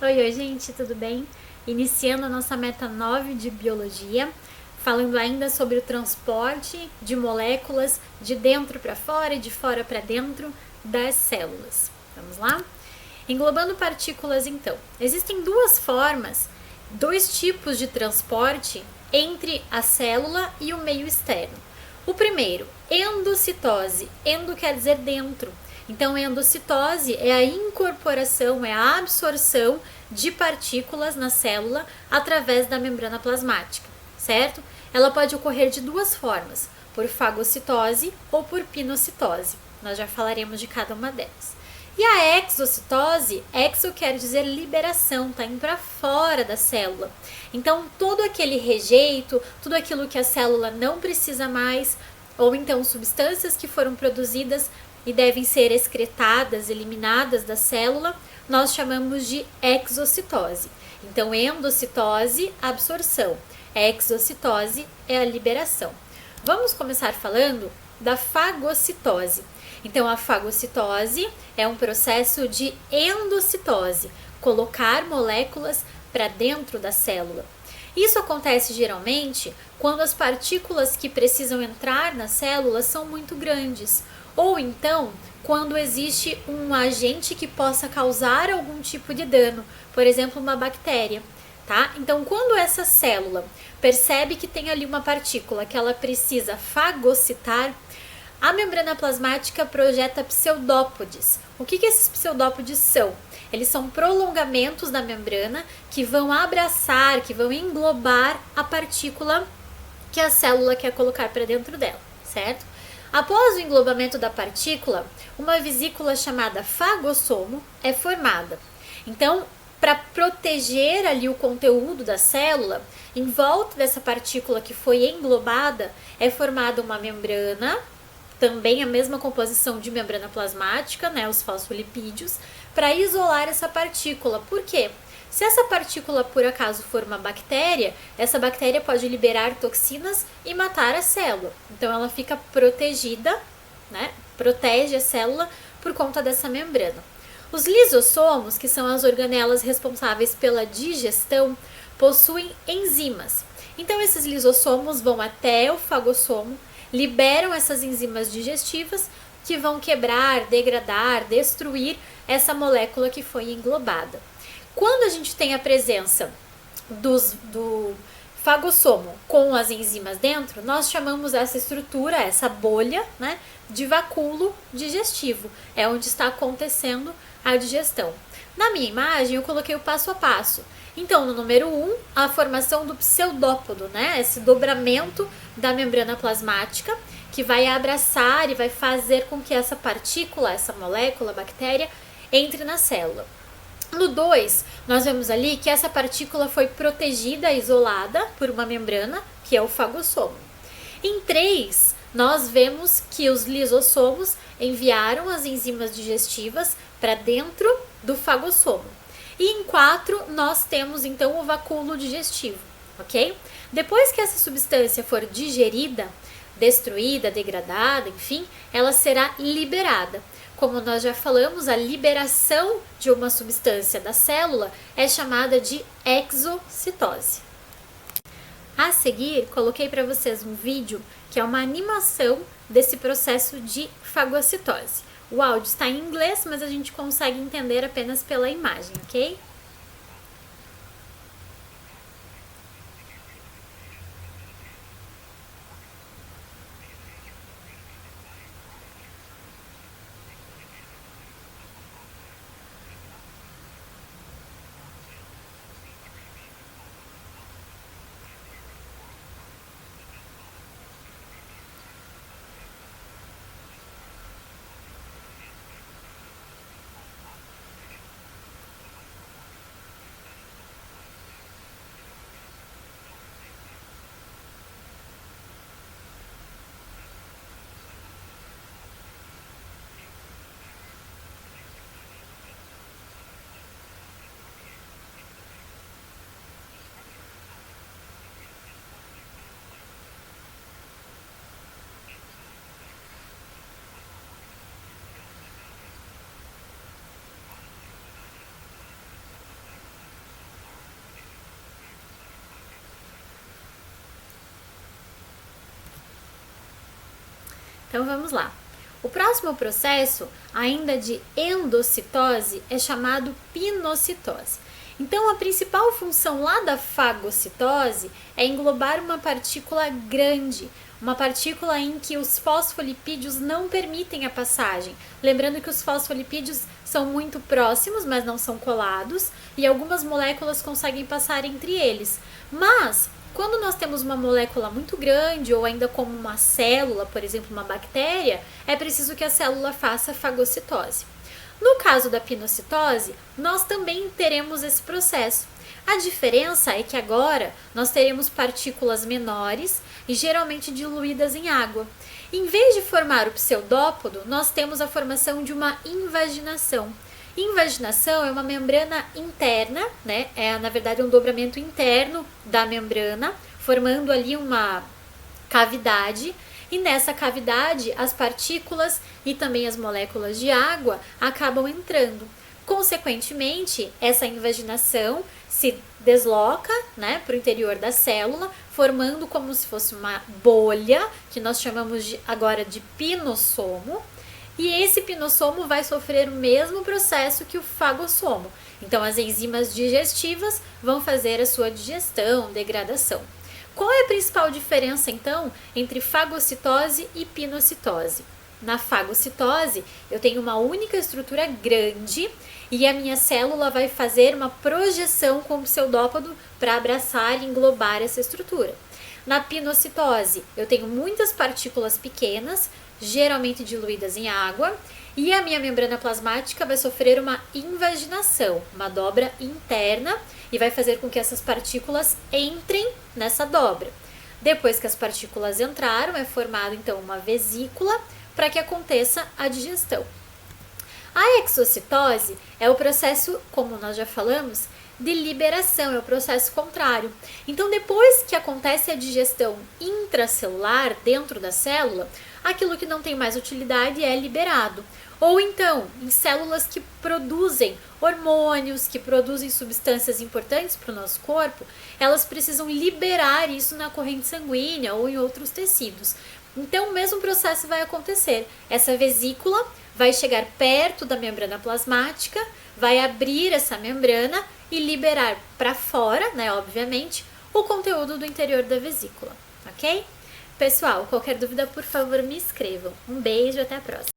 Oi, gente, tudo bem? Iniciando a nossa meta 9 de biologia, falando ainda sobre o transporte de moléculas de dentro para fora e de fora para dentro das células. Vamos lá? Englobando partículas, então. Existem duas formas, dois tipos de transporte entre a célula e o meio externo. O primeiro, endocitose. Endo quer dizer dentro. Então, endocitose é a incorporação, é a absorção de partículas na célula através da membrana plasmática, certo? Ela pode ocorrer de duas formas, por fagocitose ou por pinocitose. Nós já falaremos de cada uma delas. E a exocitose, exo quer dizer liberação, tá indo para fora da célula. Então, todo aquele rejeito, tudo aquilo que a célula não precisa mais, ou então substâncias que foram produzidas e devem ser excretadas, eliminadas da célula, nós chamamos de exocitose. Então, endocitose, absorção. Exocitose é a liberação. Vamos começar falando da fagocitose. Então, a fagocitose é um processo de endocitose, colocar moléculas para dentro da célula. Isso acontece geralmente quando as partículas que precisam entrar na célula são muito grandes, ou então quando existe um agente que possa causar algum tipo de dano, por exemplo, uma bactéria. Tá? Então, quando essa célula percebe que tem ali uma partícula que ela precisa fagocitar, a membrana plasmática projeta pseudópodes. O que esses pseudópodes são? Eles são prolongamentos da membrana que vão abraçar, que vão englobar a partícula que a célula quer colocar para dentro dela, certo? Após o englobamento da partícula, uma vesícula chamada fagossomo é formada. Então, para proteger ali o conteúdo da célula, em volta dessa partícula que foi englobada, é formada uma membrana, também a mesma composição de membrana plasmática, né, os fosfolipídios, para isolar essa partícula. Por quê? Se essa partícula por acaso for uma bactéria, essa bactéria pode liberar toxinas e matar a célula. Então ela fica protegida, né? Protege a célula por conta dessa membrana. Os lisossomos, que são as organelas responsáveis pela digestão, possuem enzimas. Então esses lisossomos vão até o fagossomo, liberam essas enzimas digestivas que vão quebrar, degradar, destruir essa molécula que foi englobada. Quando a gente tem a presença do fagossomo com as enzimas dentro, nós chamamos essa estrutura, essa bolha, né, de vacúolo digestivo. É onde está acontecendo a digestão. Na minha imagem, eu coloquei o passo a passo. Então, no número 1, a formação do pseudópodo, né, esse dobramento da membrana plasmática, que vai abraçar e vai fazer com que essa partícula, essa molécula, bactéria, entre na célula. No 2, nós vemos ali que essa partícula foi protegida, isolada por uma membrana, que é o fagossomo. Em 3, nós vemos que os lisossomos enviaram as enzimas digestivas para dentro do fagossomo. E em 4, nós temos então o vacúolo digestivo, ok? Depois que essa substância for digerida, destruída, degradada, enfim, ela será liberada. Como nós já falamos, a liberação de uma substância da célula é chamada de exocitose. A seguir, coloquei para vocês um vídeo que é uma animação desse processo de fagocitose. O áudio está em inglês, mas a gente consegue entender apenas pela imagem, ok? Então vamos lá. O próximo processo, ainda de endocitose, é chamado pinocitose. Então a principal função lá da fagocitose é englobar uma partícula grande, uma partícula em que os fosfolipídios não permitem a passagem. Lembrando que os fosfolipídios são muito próximos, mas não são colados, e algumas moléculas conseguem passar entre eles. Mas quando nós temos uma molécula muito grande, ou ainda como uma célula, por exemplo, uma bactéria, é preciso que a célula faça fagocitose. No caso da pinocitose, nós também teremos esse processo. A diferença é que agora nós teremos partículas menores e geralmente diluídas em água. Em vez de formar o pseudópodo, nós temos a formação de uma invaginação. Invaginação é uma membrana interna, né? É na verdade um dobramento interno da membrana, formando ali uma cavidade. E nessa cavidade, as partículas e também as moléculas de água acabam entrando. Consequentemente, essa invaginação se desloca, né, para o interior da célula, formando como se fosse uma bolha, que nós chamamos agora de pinossomo. E esse pinossomo vai sofrer o mesmo processo que o fagossomo. Então, as enzimas digestivas vão fazer a sua digestão, degradação. Qual é a principal diferença, então, entre fagocitose e pinocitose? Na fagocitose, eu tenho uma única estrutura grande e a minha célula vai fazer uma projeção com o pseudópodo para abraçar e englobar essa estrutura. Na pinocitose, eu tenho muitas partículas pequenas, geralmente diluídas em água, e a minha membrana plasmática vai sofrer uma invaginação, uma dobra interna, e vai fazer com que essas partículas entrem nessa dobra. Depois que as partículas entraram, é formada então uma vesícula para que aconteça a digestão. A exocitose é o processo, como nós já falamos, de liberação, é o processo contrário. Então, depois que acontece a digestão intracelular dentro da célula, aquilo que não tem mais utilidade é liberado. Ou então, em células que produzem hormônios, que produzem substâncias importantes para o nosso corpo, elas precisam liberar isso na corrente sanguínea ou em outros tecidos. Então, o mesmo processo vai acontecer. Essa vesícula vai chegar perto da membrana plasmática, vai abrir essa membrana e liberar para fora, né, obviamente, o conteúdo do interior da vesícula, ok? Pessoal, qualquer dúvida, por favor, me escrevam. Um beijo, até a próxima!